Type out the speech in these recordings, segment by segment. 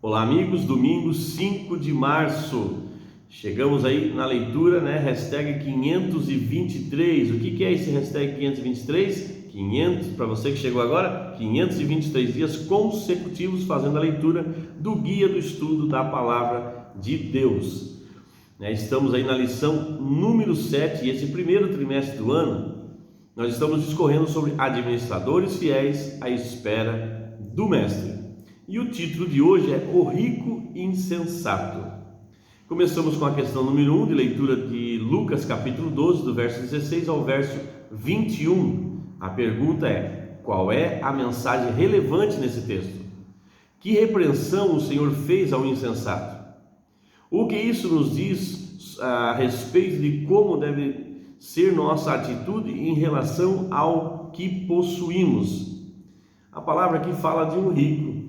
Olá amigos, domingo 5 de março, chegamos aí na leitura, hashtag 523, o que é esse hashtag 523? 500, para você que chegou agora, 523 dias consecutivos fazendo a leitura do guia do estudo da Palavra de Deus. Estamos aí na lição número 7 e esse primeiro trimestre do ano, nós estamos discorrendo sobre administradores fiéis à espera do Mestre. E o título de hoje é O Rico Insensato. Começamos com a questão número 1 de leitura de Lucas capítulo 12, do verso 16 ao verso 21. A pergunta é: qual é a mensagem relevante nesse texto? Que repreensão o Senhor fez ao insensato? O que isso nos diz a respeito de como deve ser nossa atitude em relação ao que possuímos? A palavra aqui fala de um rico,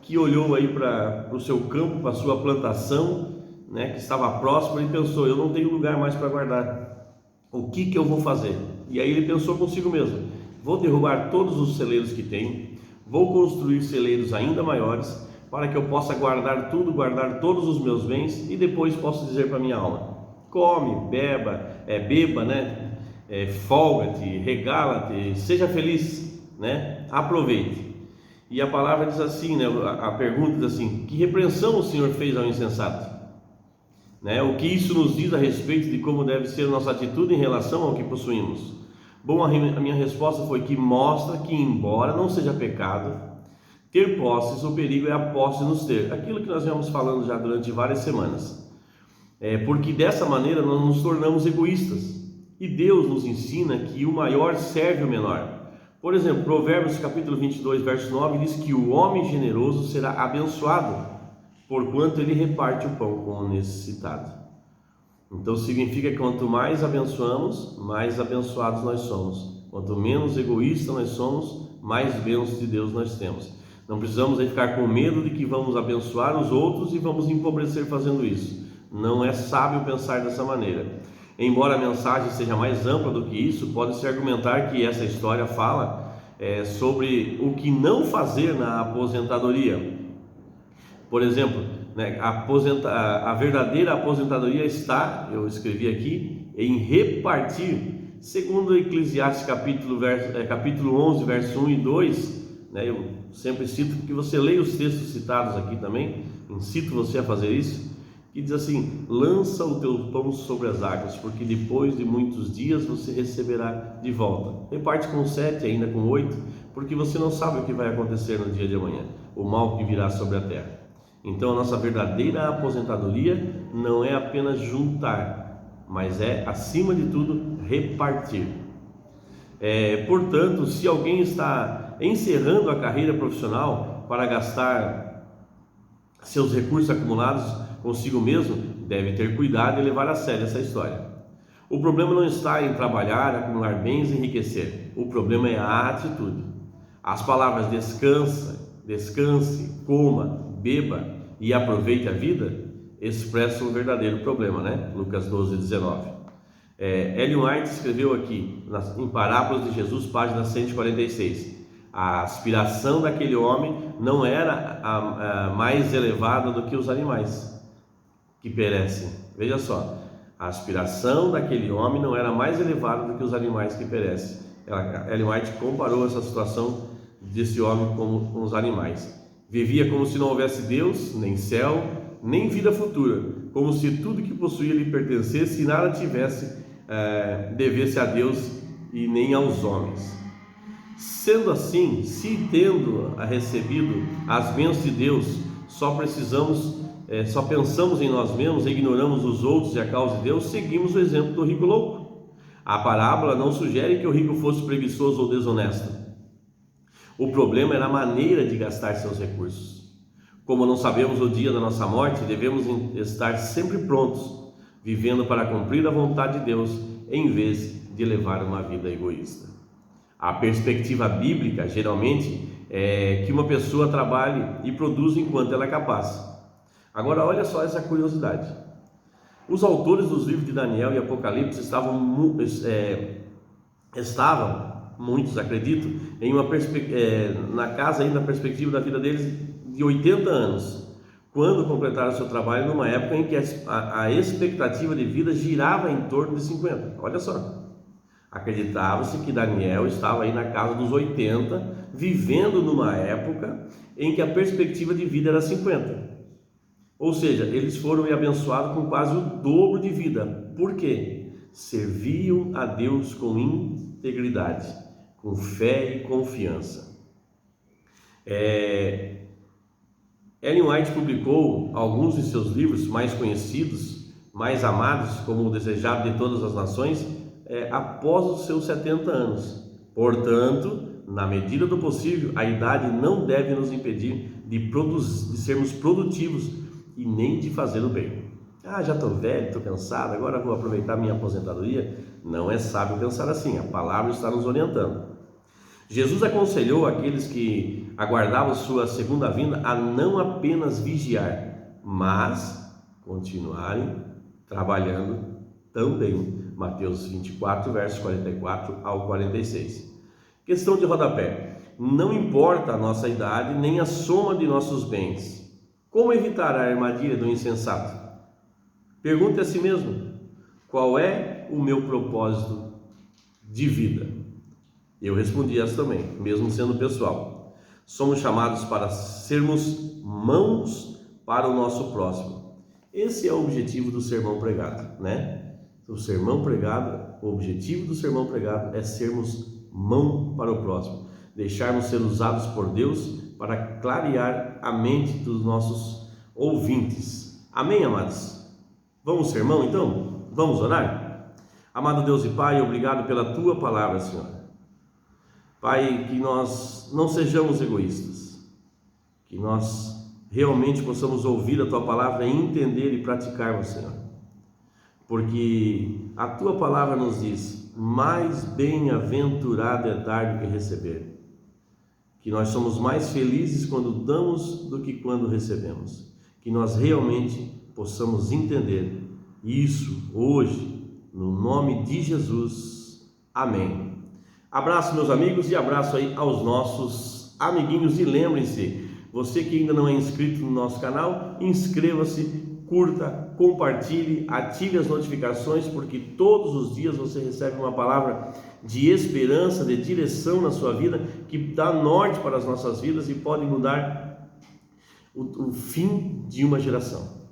que olhou aí para o seu campo, para a sua plantação, que estava próximo, e pensou: eu não tenho lugar mais para guardar, o que eu vou fazer? E aí ele pensou consigo mesmo: vou derrubar todos os celeiros que tenho, vou construir celeiros ainda maiores, para que eu possa guardar tudo, guardar todos os meus bens, e depois posso dizer para minha alma: come, beba, folga-te, regala-te, seja feliz, aproveite. E a palavra diz assim, a pergunta diz assim: que repreensão o Senhor fez ao insensato? O que isso nos diz a respeito de como deve ser a nossa atitude em relação ao que possuímos? Bom, a minha resposta foi que mostra que, embora não seja pecado ter posses, o perigo é a posse nos ter. Aquilo que nós viemos falando já durante várias semanas. Porque dessa maneira nós nos tornamos egoístas. E Deus nos ensina que o maior serve o menor. Por exemplo, Provérbios capítulo 22, verso 9 diz que o homem generoso será abençoado, porquanto ele reparte o pão com o necessitado. Então significa que quanto mais abençoamos, mais abençoados nós somos. Quanto menos egoístas nós somos, mais bênçãos de Deus nós temos. Não precisamos aí ficar com medo de que vamos abençoar os outros e vamos empobrecer fazendo isso. Não é sábio pensar dessa maneira. Embora a mensagem seja mais ampla do que isso, pode-se argumentar que essa história fala sobre o que não fazer na aposentadoria. Por exemplo, a verdadeira aposentadoria está, eu escrevi aqui, em repartir, segundo Eclesiastes capítulo 11, verso 1 e 2, eu sempre cito, porque você leia os textos citados aqui também, incito você a fazer isso, que diz assim: lança o teu pão sobre as águas, porque depois de muitos dias você receberá de volta. Reparte com 7, ainda com 8, porque você não sabe o que vai acontecer no dia de amanhã, o mal que virá sobre a terra. Então a nossa verdadeira aposentadoria não é apenas juntar, mas é, acima de tudo, repartir. Portanto, se alguém está encerrando a carreira profissional para gastar seus recursos acumulados consigo mesmo, deve ter cuidado e levar a sério essa história. O problema não está em trabalhar, acumular bens e enriquecer. O problema é a atitude. As palavras descanse, coma, beba e aproveite a vida expressam o verdadeiro problema, Lucas 12, 19. Ellen White escreveu aqui em Parábolas de Jesus, página 146. A aspiração daquele homem não era a mais elevada do que os animais que perecem. Veja só, a aspiração daquele homem não era mais elevada do que os animais que perecem. Ellen White comparou essa situação desse homem com os animais. Vivia como se não houvesse Deus, nem céu, nem vida futura, como se tudo que possuía lhe pertencesse e nada devesse a Deus e nem aos homens. Sendo assim, se tendo recebido as bênçãos de Deus, só pensamos em nós mesmos, ignoramos os outros e a causa de Deus, seguimos o exemplo do rico louco. A parábola não sugere que o rico fosse preguiçoso ou desonesto. O problema era a maneira de gastar seus recursos. Como não sabemos o dia da nossa morte, devemos estar sempre prontos, vivendo para cumprir a vontade de Deus, em vez de levar uma vida egoísta. A perspectiva bíblica, geralmente, é que uma pessoa trabalhe e produza enquanto ela é capaz. Agora, olha só essa curiosidade. Os autores dos livros de Daniel e Apocalipse estavam, muitos acreditam, na casa aí, na perspectiva da vida deles de 80 anos. quando completaram seu trabalho numa época em que a expectativa de vida girava em torno de 50. Olha só, acreditava-se que Daniel estava aí na casa dos 80, vivendo numa época em que a perspectiva de vida era 50. Ou seja, eles foram abençoados com quase o dobro de vida. Por quê? Serviam a Deus com integridade, com fé e confiança. Ellen White publicou alguns de seus livros mais conhecidos, mais amados, como O Desejado de Todas as Nações, após os seus 70 anos. Portanto, na medida do possível, a idade não deve nos impedir de sermos produtivos e nem de fazer o bem. Já estou velho, estou cansado, agora vou aproveitar minha aposentadoria. Não é sábio pensar assim, a palavra está nos orientando. Jesus aconselhou aqueles que aguardavam sua segunda vinda a não apenas vigiar, mas continuarem trabalhando também. Mateus 24, versos 44 ao 46. Questão de rodapé: não importa a nossa idade nem a soma de nossos bens. Como evitar a armadilha do insensato? Pergunte a si mesmo: qual é o meu propósito de vida? Eu respondi essa também, mesmo sendo pessoal. Somos chamados para sermos mãos para o nosso próximo. Esse é o objetivo do sermão pregado, né? O sermão pregado, o objetivo do sermão pregado é sermos mão para o próximo, deixarmos ser usados por Deus para clarear a mente dos nossos ouvintes. Amém, amados? Vamos ser mão então? Vamos orar? Amado Deus e Pai, obrigado pela Tua palavra, Senhor. Pai, que nós não sejamos egoístas, que nós realmente possamos ouvir a Tua palavra e entender e praticarmos, Senhor. Porque a Tua palavra nos diz: mais bem-aventurado é dar do que receber. Que nós somos mais felizes quando damos do que quando recebemos. Que nós realmente possamos entender isso hoje, no nome de Jesus. Amém. Abraço, meus amigos, e abraço aí aos nossos amiguinhos. E lembrem-se, você que ainda não é inscrito no nosso canal, inscreva-se, curta, compartilhe, ative as notificações, porque todos os dias você recebe uma palavra de esperança, de direção na sua vida, que dá norte para as nossas vidas e pode mudar o fim de uma geração.